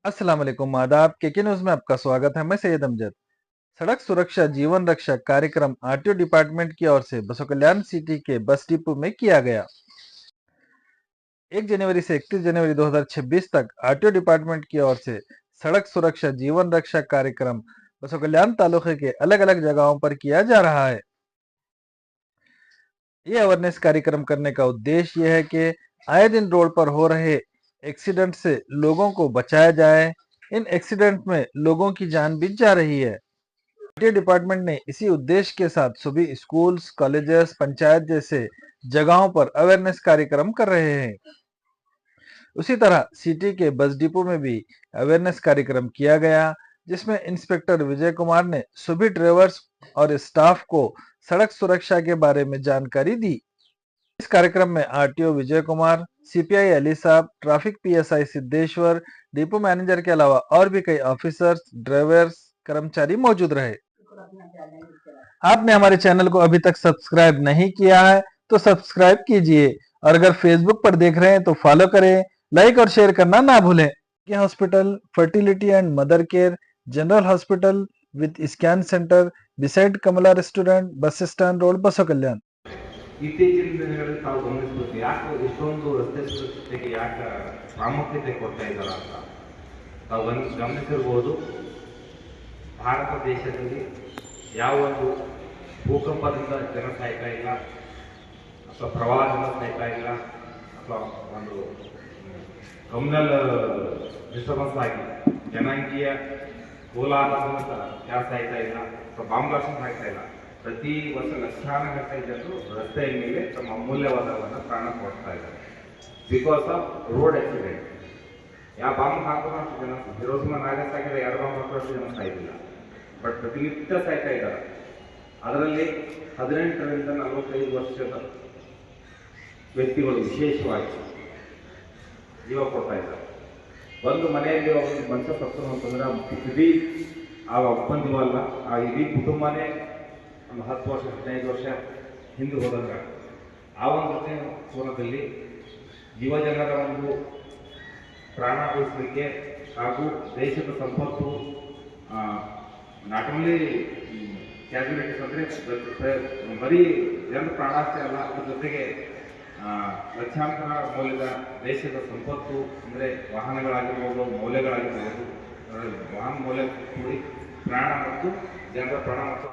अस्सलाम वालेकुम आदाब के न्यूज में आपका स्वागत है। मैं सैयद अमजद। सड़क सुरक्षा जीवन रक्षा कार्यक्रम आरटीओ डिपार्टमेंट की ओर से बसों कल्याण सिटी के बस डिपो में किया गया। 1 जनवरी से 31 जनवरी 2026 तक आरटीओ डिपार्टमेंट की ओर से सड़क सुरक्षा जीवन रक्षा कार्यक्रम बसों कल्याण तालुके के अलग अलग जगहों पर किया जा रहा है। ये अवेयरनेस कार्यक्रम करने का उद्देश्य यह है कि आए दिन रोड पर हो रहे एक्सीडेंट से लोगों को बचाया जाए। इन एक्सीडेंट में लोगों की जान भी जा रही है। आरटीओ डिपार्टमेंट ने इसी उद्देश्य के साथ सभी स्कूल्स, कॉलेजेस, पंचायत जैसे जगहों पर अवेयरनेस कार्यक्रम कर रहे हैं। उसी तरह सिटी के बस डिपो में भी अवेयरनेस कार्यक्रम किया गया, जिसमें इंस्पेक्टर विजय कुमार ने सभी ड्राइवर्स और स्टाफ को सड़क सुरक्षा के बारे में जानकारी दी। इस कार्यक्रम में आरटीओ विजय कुमार, सीपीआई अली साहब, traffic PSI Siddheshwar, depot manager के अलावा और भी कई ऑफिसर्स, ड्राइवर्स, कर्मचारी मौजूद रहे। आपने हमारे चैनल को अभी तक सब्सक्राइब नहीं किया है तो सब्सक्राइब कीजिए, और अगर फेसबुक पर देख रहे हैं तो फॉलो करें, लाइक और शेयर करना ना भूलें। ये hospital, fertility and mother care, general hospital with scan centre beside Kamala restaurant, bus stand road, Basavakalyan. ಇತ್ತೀಚಿನ ದಿನಗಳಲ್ಲಿ ತಾವು ಗಮನಿಸಬೇಕು ಯಾಕೆ ಇಷ್ಟೊಂದು ರಸ್ತೆ ಸುರಕ್ಷತೆಗೆ ಯಾಕೆ ಪ್ರಾಮುಖ್ಯತೆ ಕೊಡ್ತಾ ಇದ್ದಾರೆ ಅಂತ ತಾವು ಗಮನಿಸಿರ್ಬೋದು. ಭಾರತ ದೇಶದಲ್ಲಿ ಯಾವ ಒಂದು ಭೂಕಂಪದಿಂದ ಜನ ಸಾಯ್ತಾ ಇಲ್ಲ, ಅಥವಾ ಪ್ರವಾಹದಿಂದ ಸಾಯ್ತಾ ಇಲ್ಲ, ಅಥವಾ ಒಂದು ಕಮ್ಯುನಲ್ ಡಿಸ್ಟರ್ಬೆನ್ಸ್ ಆಗಿ ಜನಾಂಗೀಯ ಕೋಲಾಹಲದಿಂದ ಯಾರು ಸಾಯ್ತಾ ಇಲ್ಲ, ಅಥವಾ ಬಾಂಬ್ ಬ್ಲಾಸ್ಟ್ ಸಾಯ್ತಾ ಇಲ್ಲ. ಪ್ರತಿ ವರ್ಷ ಲಕ್ಷಾನುಗಟ್ಟಲೆ ಜನರು ರಸ್ತೆಯ ಮೇಲೆ ತಮ್ಮ ಅಮೂಲ್ಯವಾದವನ್ನು ಪ್ರಾಣ ಕೊಡ್ತಾ ಇದ್ದಾರೆ ಬಿಕಾಸ್ ಆಫ್ ರೋಡ್ ಆಕ್ಸಿಡೆಂಟ್. ಯಾವ ಬಾಂಬ್ ಹಾಕೋದು ಅಷ್ಟು ಜನ ಹಿರೋಸಿಮಾ ನಾಗಸ್ ಆಗಿದ್ರೆ 2 ಬಾಂಬ್ ಹಾಕೋ ಅಷ್ಟು ಜನ ಸಾಯ್ತಿಲ್ಲ, ಬಟ್ ಪ್ರತಿನಿತ್ಯ ಸಾಯ್ತಾ ಇದ್ದಾರೆ. ಅದರಲ್ಲಿ 18ರಿಂದ 45 ವರ್ಷದ ವ್ಯಕ್ತಿಗಳು ವಿಶೇಷವಾಗಿ ಜೀವ ಕೊಡ್ತಾ ಇದ್ದಾರೆ. ಒಂದು ಮನೆಯಲ್ಲಿ ಒಬ್ಬ ಮನುಷ್ಯ ಸತ್ತರು ಅಂತಂದ್ರೆ ಇಡೀ ಆ ಒಪ್ಪಂದಿವಲ್ಲ, ಆ ಇಡೀ ಕುಟುಂಬನೇ ಒಂದು 10 ವರ್ಷ 15 ವರ್ಷ ಹಿಂದೆ ಹೋದಂಗ ಆ ಒಂದು ಘಟನೆ ಕೋನದಲ್ಲಿ ಯುವಜನರ ಒಂದು ಪ್ರಾಣ ಉಳಿಸಲಿಕ್ಕೆ ಹಾಗೂ ದೇಶದ ಸಂಪತ್ತು ನಾಟ್ ಓನ್ಲಿ ಕ್ಯಾಲ್ಕುಲೇಟರ್ಸ್ ಅಂದರೆ ಬರೀ ಜನರ ಪ್ರಾಣ ಅಷ್ಟೇ ಅಲ್ಲ, ಅದ್ರ ಜೊತೆಗೆ ಲಕ್ಷಾಂತರ ಮೌಲ್ಯದ ದೇಶದ ಸಂಪತ್ತು ಅಂದರೆ ವಾಹನಗಳಾಗಿರ್ಬೋದು, ಮೌಲ್ಯಗಳಾಗಿರ್ಬೋದು, ವಾಹನ ಮೌಲ್ಯ ಕೂಡಿ ಪ್ರಾಣ ಮತ್ತು ಜನರ ಪ್ರಾಣ ಮತ್ತು